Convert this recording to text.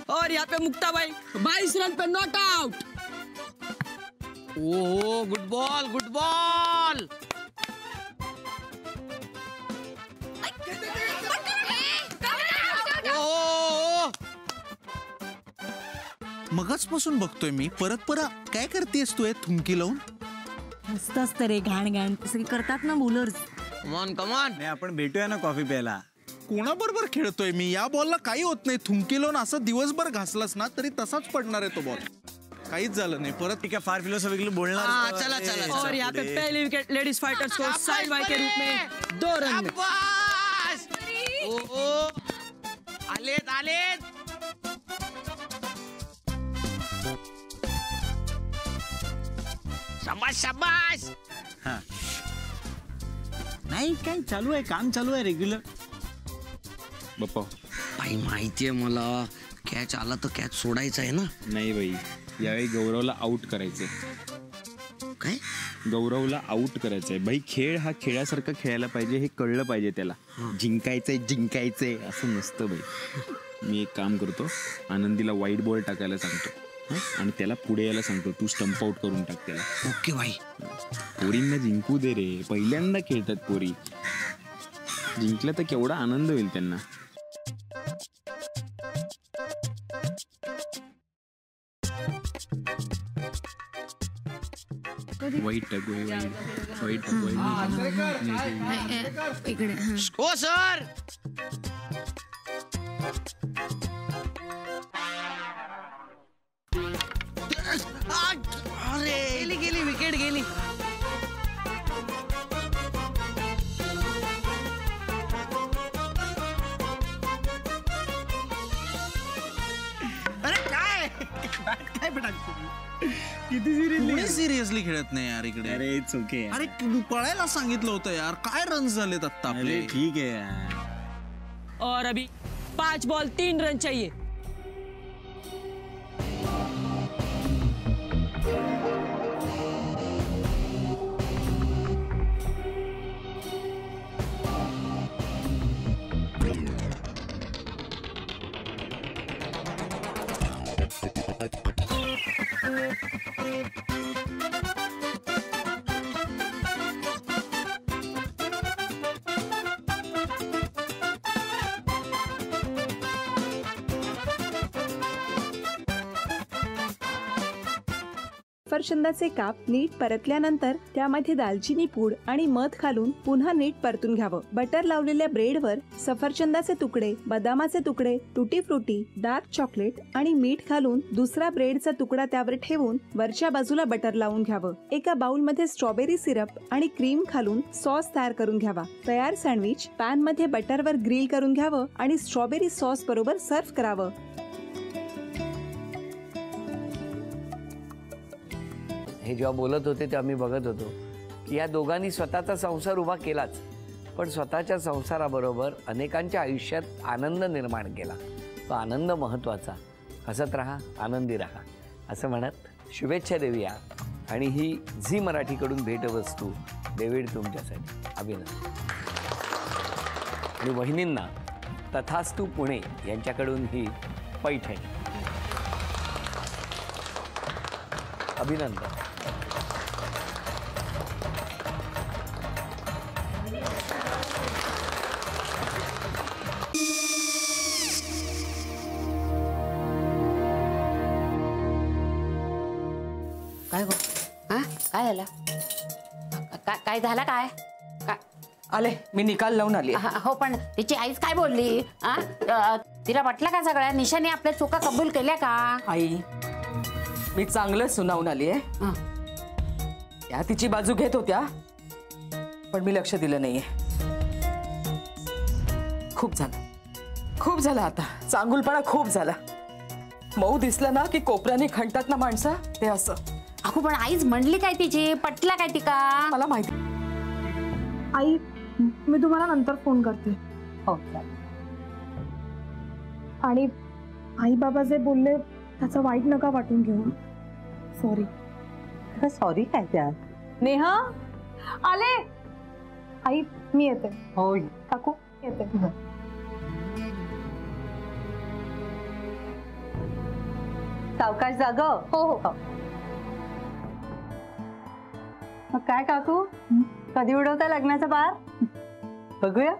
और यहाँ पे मुक्ता भाई 22 रन पे not out. Oh good ball good ball. मगाचपासून बघतोय मी, परत परत काय करतेस तू थुंकी लावून? मस्त असतं रे घाण घाण तसं करतात ना बॉलर्स। कमॉन कमॉन, नाही आपण भेटूया ना कॉफी प्यायला। कोणाबरोबर खेळतोय मी? या बॉलला काही होत नाही, थुंकी लावून असं दिवसभर घासलास ना तरी तसाच पडणार आहे तो बॉल, काहीच झालं नाही। परत ठीक है, फार फिलोसॉफिकली बोलणार। चला चला। और यहाँ पे पहली विकेट लेडीज फाइटर्स को साइड बाय के रूप में 2 रन में। ओ आलेत आलेत। शाबाश शाबाश। नाही काय चालू आहे, काम चालू आहे रेग्युलर। बाप्पा भाई माहितीये मला, कॅच आला तर कॅच सोडायचा आहे ना। नाही भाई, यावेळी गौरवला आउट करायचंय। काय? गौरवला आउट करायचंय भाई। खेळ हा खेळासारखा खेळायला पाहिजे, हे कळलं पाहिजे त्याला। जिंकायचंय जिंकायचंय असं नसतं भाई। मी एक काम करतो, आनंदीला वाईट बॉल टाकायला सांगतो आणि त्याला पुढे यायला सांगतो, तू स्टंप आउट करून टाक त्याला। ओके भाई। पोरींना जिंकू दे रे, पहिल्यांदा खेळतात पोरी, जिंकलं तर केवढा आनंद होईल त्यांना। वाईट टाक वाईट इकडे हो सर। अरे गेली गेली विकेट गेली। अरे काय काय किती सिरियसली खेळत नाही यार इकडे। अरे इट्स ओके। अरे पळायला सांगितलं होतं यार, काय रन झालेत आता आपले? ठीक है यार। और अभी 5 बॉल 3 रन चाहिए। सफरचंदाचे काप नीट परतल्यानंतर त्यामध्ये दालचिनी पूड आणि मध घालून पुन्हा नीट परतून घ्यावं। बटर लावलेल्या ब्रेडवर सफरचंदाचे तुकडे, बदामाचे तुकडे, टुटी फ्रुटी, डार्क चॉकलेट आणि मीठ घालून दुसरा ब्रेडचा तुकडा त्यावर ठेवून वरच्या बाजूला बटर लावून घ्यावं। एका बाउलमध्ये स्ट्रॉबेरी सिरप आणि क्रीम घालून सॉस तयार करून घ्यावा। तयार सँडविच पॅन मध्ये बटरवर ग्रिल करून घ्यावं आणि स्ट्रॉबेरी सॉस बरोबर सर्व्ह करावं। हे जेव्हा बोलत होते तेव्हा मी बघत होतो की या दोघांनी स्वतःचा संसार उभा केलाच, पण स्वतःच्या संसाराबरोबर अनेकांच्या आयुष्यात आनंद निर्माण केला। तो आनंद महत्त्वाचा। हसत राहा, आनंदी राहा असं म्हणत शुभेच्छा देऊया। आणि ही झी मराठीकडून भेटवस्तू डेव्हिड तुमच्यासाठी अभिनंदन। आणि वहिनींना तथास्तु पुणे यांच्याकडून ही पैठणी अभिनंदन। काय गो? काय झालं? काय झालं? काय आले मी निकाल लावून आली। हो पण तिची आईच काय बोलली? तिला वाटलं का सगळ्या निशाने आपल्या चुका कबूल केल्या का? आई मी चांगलं सुनावून आली आहे। त्या तिची बाजू घेत होत्या पण मी लक्ष दिलं नाहीये। खूप झालं आता, चांगुलपणा खूप झाला। मऊ दिसलं ना की कोपऱ्याने खणतात ना माणसं, ते असं। अगो पण आईच म्हणली काय तिची? पटला काय तिका? मला माहिती। आई मी तुम्हाला नंतर फोन करते। हो आणि आई बाबा जे बोलले त्याचं वाईट नका वाटून घेऊ। सॉरी। सॉरी काय त्या? नेहा आले। आई मी येते। होय काकू येते। सावकाश जाग. हो हो मग काय काकू, कधी उडवता लग्नाचा बार? बघूया.